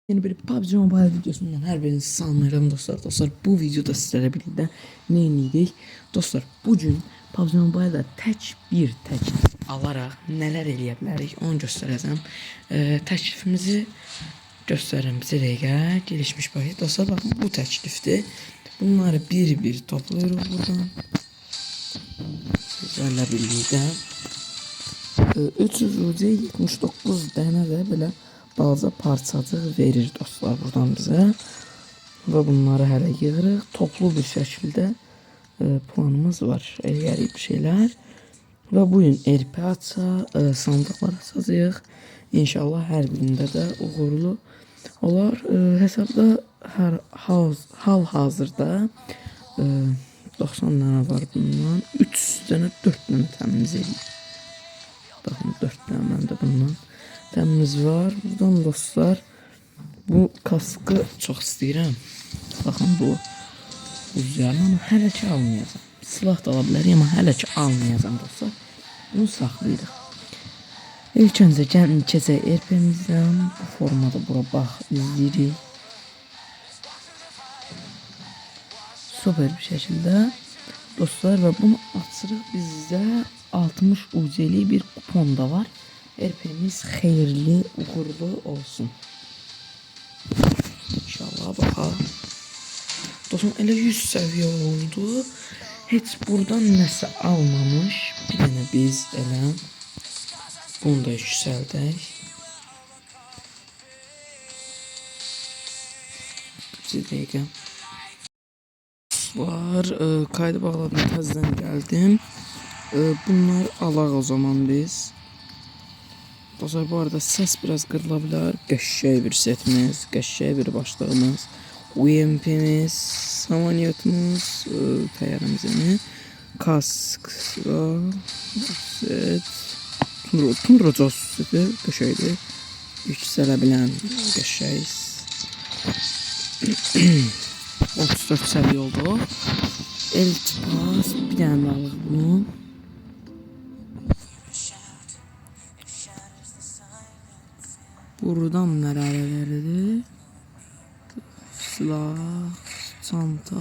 Yeni bir PUBG Mobile videosundan hər birinizi salamlayıram dostlar. Dostlar, bu videoda sizlərlə birlikdə nə edirik? Dostlar, bugün PUBG Mobile-da tək alaraq nələr eləyə bilərik onu göstərəcəm. Təklifimizi göstərirəm bizə dəqiqə. Gelişmiş paket. Dostlar, baxın, bu təklifdir. Bunları bir toplayırıq buradan. Sizlərlə birlikdə 300 UC 79 dənə də belə balaca parçacıq verir dostlar buradan bizə. Və bunları hələ yığırıq. Toplu bir şəkildə planımız var. Eləyərik bir şeylər. Və bu gün RP sandıqlar açacağıq. İnşallah hər birində də uğurlu olar. Hesabda hal-hazırda 90 dənə var bundan. 3 dənə 4 dənə təmiz eləyir. Baxın, 4 dənə məndə bundan təmiz var. Buradan dostlar, bu kaskı çox istəyirəm. Baxın, bu uzayarım, amma hələ ki almayacam. Silah da ala bilərik, amma hələ ki almayacam dostlar. Bunu saxlayırıq. İlk öncə gəlin keçək RP-mizdən. Bu formada bura bax, izləyirik. Süper bir şəkildə dostlar, və bunu açırıq. Bizdə 60 UC'li bir kupon da var. RP'miz xeyirli, uğurlu olsun. İnşallah bakalım. Dostum, elə 100 səviyyə oldu. Heç buradan nəsə almamış. Bir dənə biz elə bunu da yüksəldək. Bir dəqiqə. Var, kaydı bağladım, təzədən gəldim. Bunlar alaq o zaman biz. Dostlar, bu arada ses biraz qırıla bilər. Qəşəng bir setimiz, qəşəng bir başlığımız, UMP'miz, samaniyotimiz, təyyarəmizin, kask, set, tundra caz seti, qəşəngdir. Yüksələ bilən qəşəng. 34 səviyyə oldu. Eltpas, bir dənə alıq bunu. Buradan nələr verirdi? Silah, çanta.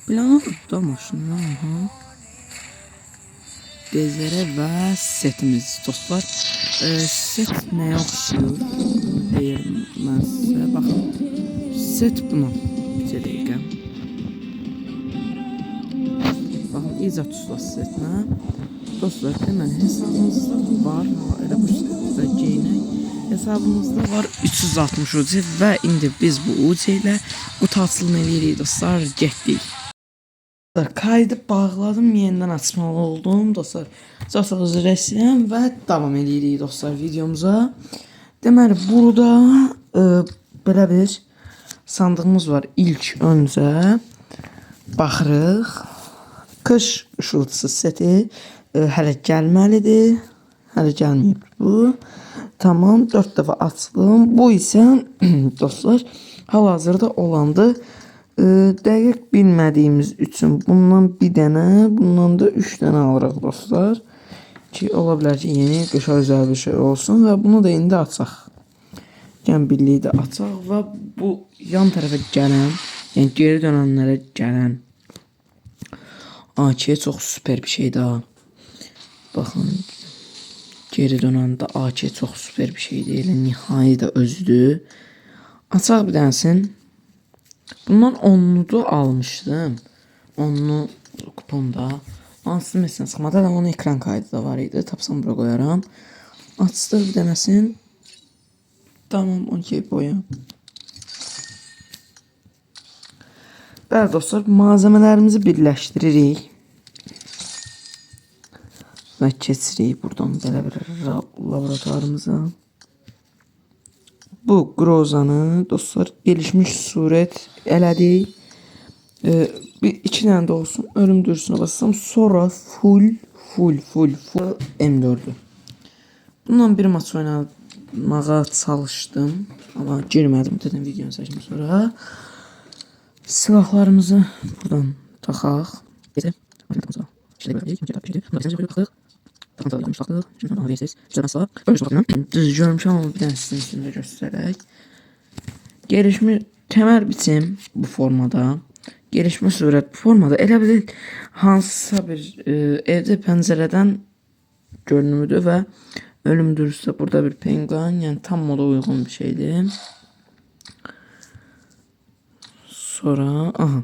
Planı da maşını. Bezlərə və setimiz dostlar. Set nəyə oxşuyur? Deyir mən sizə. Baxın. Set buna. Bir dəqiqə. Baxın, icat ustası setinə. Dostlar, deməli hesabımızda var. Elə bu setdə geyinək. Hesabımızda var 360 UC və indi biz bu UC ilə qutu açılımı eləyirik dostlar, getdik. Kaydı bağladım, yenidən açmalı oldum dostlar. Çox üzr istəyirəm və davam eləyirik dostlar videomuza. Deməli, burada belə bir sandığımız var. İlk öncə baxırıq. Qış ışıltısı seti hələ gəlməlidir. Hələ gəlməyib bu. Tamam, 4 dəfə açdım. Bu isə dostlar hal-hazırda olandı. Dəqiq bilmədiyimiz üçün bundan bir dənə, bundan da 3 dənə alırıq dostlar. Ki, ola bilər ki, yeni qışa özəl bir şey olsun və bunu da indi açaq. Gəlin birlikdə açaq və bu yan tərəfə gələn, yəni geri dönənlərə gələn AK çox süper bir şey daha. Baxın. Geri dönəndə AK çox süper bir şey deyil. Nihai də özüdür. Açaq bir dənəsin. Bundan 10'lu almışdım. 10'lu kuponda. Ansız mesela çıxmadı. Onun ekran kaydı da var idi. Tapsam bura qoyaram. Açdıq bir dənəsin. Tamam, okey, boyam. Bəli dostlar, malzemelərimizi birləşdiririk. Və keçirik buradan belə bir laboratuvarımıza. Bu Grozanı dostlar gelişmiş surət elədik. Bir 2 dənə də olsun. Ölüm dürsünə bassam. Sonra full M4'ü. Bundan bir maç oynamağa çalışdım. Ama girmədim. Dedim videonu çəkim sonra. Silahlarımızı buradan taxaq. Düz görmüşəm, amma bir dənə sizin üstündə göstərək. Gelişmiş kemer biçim bu formada. Gelişmiş sürət bu formada. Elə bil hansısa bir evdə pəncərədən görünümüdür və ölümdürsə burada bir penguen, yəni tam moda uyğun bir şeydir. Sonra aha.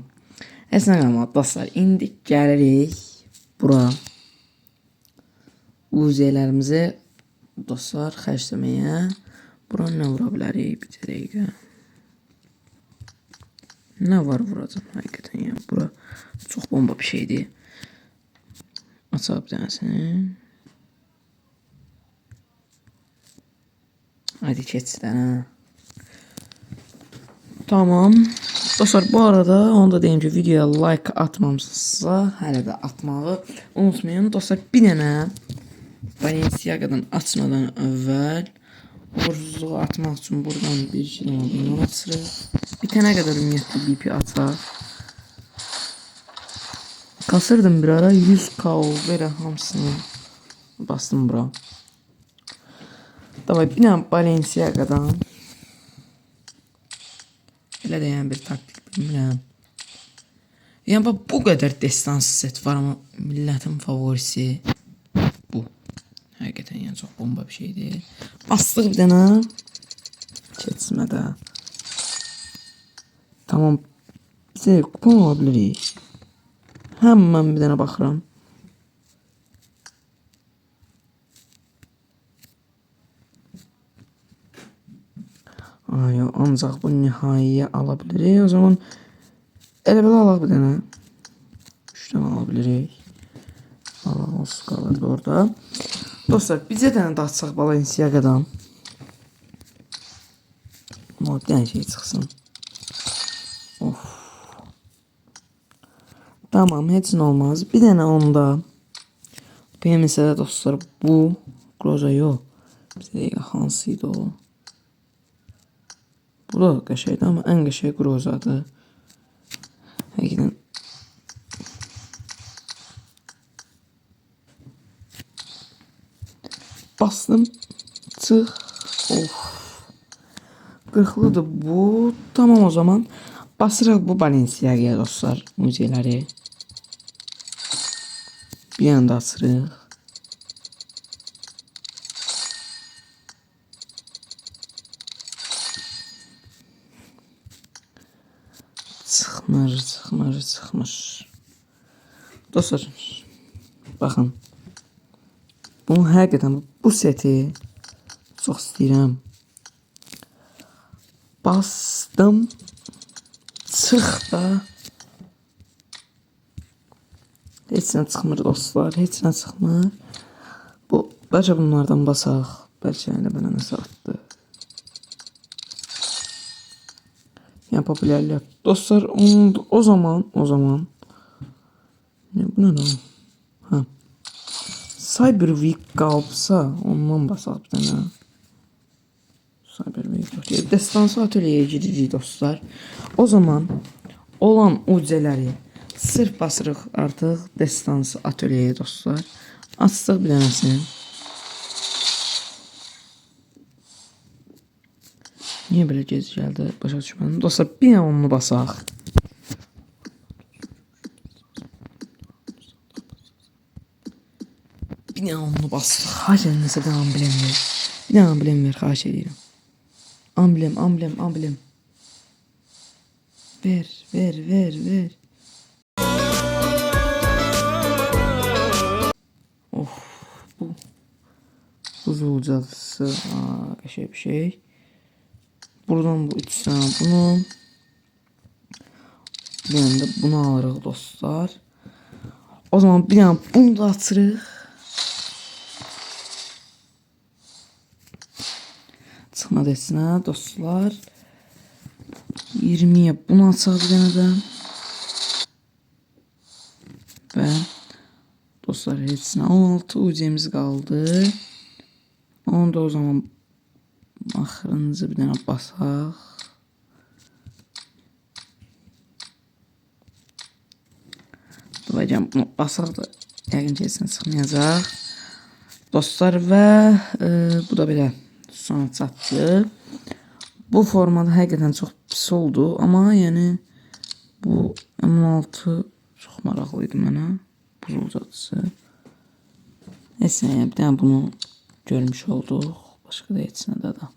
Əsnə qalmadı dostlar. İndi gəlirik bura. UZ-lərimizi dostlar xərcləməyə. Bura nə vura bilərik bir dəqiqə. Ne var burada hakikaten ya. Bura çok bomba bir şeydi. Açalım bir tanesini. Hadi keçsən ha. Tamam. Dostlar bu arada onu da deyim ki videoya like atmamışsınızsa hələ də atmağı unutmayın. Dostlar bir dənə Balenciaga'dan açmadan əvvəl uğursuzluğu atmaq üçün buradan bir iki dənə bundan açırıq. Bitənə qədər ümumiyyətlə BP ataq. Kasırdım bir ara 100k oldu elə hamısını bastım bura. Davay bir dənə Balenciaga'dan. Elə də yəni bir taktik bilmirəm. Yəni bu qədər destansı set var amma millətin favorisi bu. Həqiqətən yəni çox bomba bir şeydir. Bastıq bir dənə. Keçmədə. Tamam. Bizə kupon alabilirik. Hemen bir dənə baxıram. Ay, ancaq bu nihaiyə alabilirik. O zaman elə belə alaq bir dənə. 3 dənə alabilirik. Allah olsun qalırdı orada. Dostlar bizə dənə də açsaq Balenciaga'dan. Bir dənə şey çıxsın. Of. Tamam, heç nə olmaz. Bir dənə onda. PMS-də dostlar bu Groza yox. Bizə dəqiqə hansıydı o? Bu da qəşəydi amma ən qəşəy Grozadır. Həqiqətən. Bastım. Çıx. Of. Qırxlıdır bu. Tamam o zaman. Basırıq bu Balenciaga'ya dostlar. Müzeləri. Bir yanda açırıq. Çıxmır. Dostlar, baxın. Bunu həqiqətən bu seti çox istəyirəm. Bastım. Çıx da. Heç nə çıxmır dostlar. Heç nə çıxmır. Bəlkə bunlardan basaq. Bəlkə elə mənə nəsə atdı. Yəni popülərlik. Dostlar o zaman ne bu nə lan? Ha. Cyber Week qalbsa ondan basaq bir dənə. Cyber Week. Destansı atölyəyə gedirik dostlar. O zaman olan ucələri sırf basırıq artıq destansı atölyəyə dostlar. Açsaq bir dənəsini. Niyə belə gec gəldi? Başa düşmədim. Dostlar bir dənə onu basaq. Bir dənə onu basaq. Xahiş edin nəsə bir amblem ver. Bir dənə amblem ver, xahiş edirəm. Amblem. Ver. Of, bu buzul cadısı. Qəşəng bir şey. Buradan bu 3 tane bunu. Bir tane de bunu alırıq dostlar. O zaman bir tane bunu da açırıq. Çıxmadı etsinə dostlar. 20'ye bunu açaq bir tane də. Və dostlar hepsine 16 ucemiz qaldı. Onu da o zaman axırıncı bir dənə basaq. Davaycan bunu basaq da yəqin ki heç nə çıxmayacaq. Dostlar və bu da belə sona çatdı. Bu formada həqiqətən çox pis oldu, amma yəni bu M16 çox maraqlı idi mənə. Buzulcadısı. Neyse, bir dənə bunu görmüş olduq. Başqa da heç nədə də.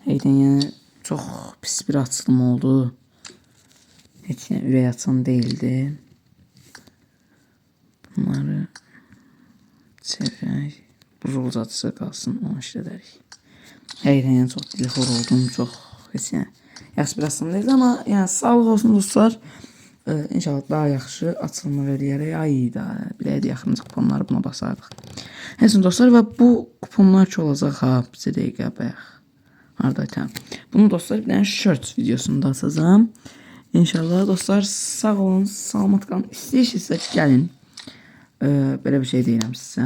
Həqiqətən yəni çox pis bir açılım oldu. Heç yəni ürək açan değildi. Bunları çevirək. Buzulcadısı qalsın, onu işlədərik. Həqiqətən yəni çox dilxor oldum, çox heç yəni yaxşı bir açılım deyildi, amma yəni sağlıq olsun dostlar. İnşallah daha yaxşı açılımlar eləyərək. Ay da, biləydi yaxınca kuponları buna basardıq. Neyse dostlar, və bu kuponlar ki olacaq ha, bizə dəqiqə bayaq. Haradayım. Bunu dostlar bir dənə short videosunda atacağım. İnşallah dostlar sağ olun, salamat qalın. İstəyirsinizsə gəlin. Belə bir şey deyirəm sizə.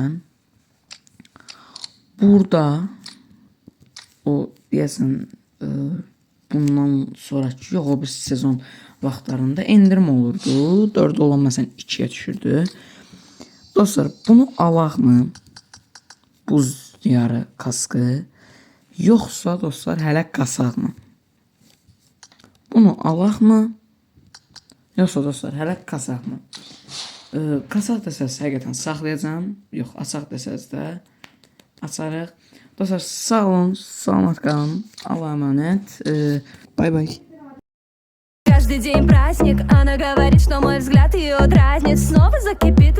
Burada o deyəsən bundan sonraki yox, o bir sezon vaxtlarında endirim olurdu. 4 olan məsələn 2-yə düşürdü. Dostlar, bunu alaqmı? Buz diyarı kaskı. Yoxsa dostlar hələ qasaqmı? Bunu alaqmı? Yoxsa dostlar hələ qasaqmı? Qasaq desəz həqiqətən saxlayacağım. Yox, açaq desəz də açarıq. Dostlar sağ olun, salamat qalın. Allah'a emanet. Bay bay. Каждый день праздник, она говорит, что мой взгляд ее дразнит. Снова закипит